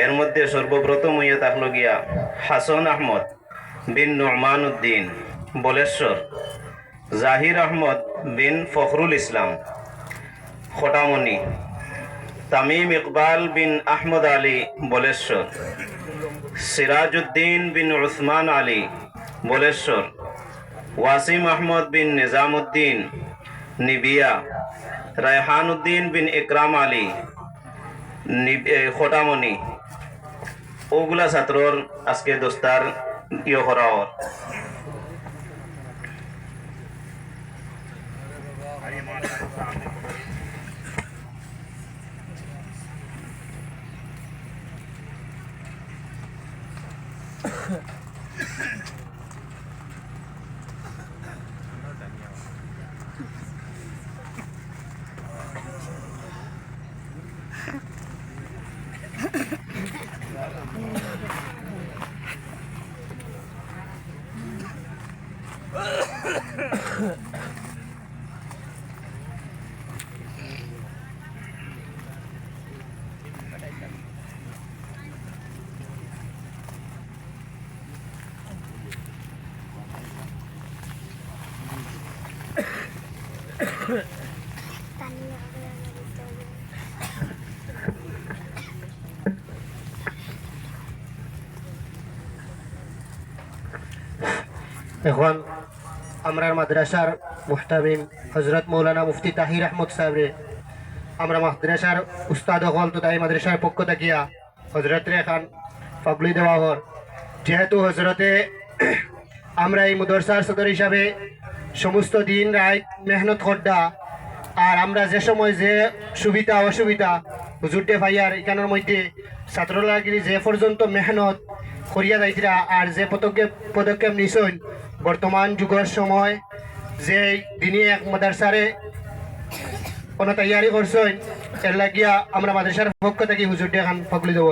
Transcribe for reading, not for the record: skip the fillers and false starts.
এর মধ্যে সর্বপ্রথম হইয়া থাকলো গিয়া হাসান আহমদ বিন নুমান উদ্দিন বলেশ্বর, জাহির আহমদ বিন ফখরুল ইসলাম খোটামণি, তামিম ইকবাল বিন আহমদ আলী বলেশ্বর, সিরাজউদ্দিন বিন উসমান আলী বলেশ্বর, ওয়াসিম আহমদ বিন নিজামুদ্দিন নিবিয়া, রায়হান উদ্দিন বিন ইকরাম আলী খোটামণি। ওগুলা ছাত্রর আজকে দোস্তার ইয়ে করা ওর। এখন আমরা মাদ্রাসার মুহতামিম হজরত মৌলানা মুফতি তাহির আহমদ সাহেবরে আমরা মাদ্রাসার উস্তাদ হল তো তাই মাদ্রাসার পক্ষ থাকিয়া হজরতের এখন পাগলি দেওয়া হল। যেহেতু হজরতে আমরা এই মাদ্রাসার সদর হিসাবে সমস্ত দিন রাত মেহনত করডা, আর আমরা যে সময় যে সুবিধা অসুবিধা হুজুরটে ভাইয়ার এখানের মধ্যে ছাত্রলাগিরি যে পর্যন্ত মেহনত করিয়া যাইছিরা আর যে পদক্ষেপ নিছেন বর্তমান যুগের সময় যে দিনে এক মাদ্রাসারে কোনো তৈয়ারি করছেন, এর লাগিয়া আমরা মাদ্রাসার পক্ষ থেকে হুজুরটে এখন পাগলি দেব।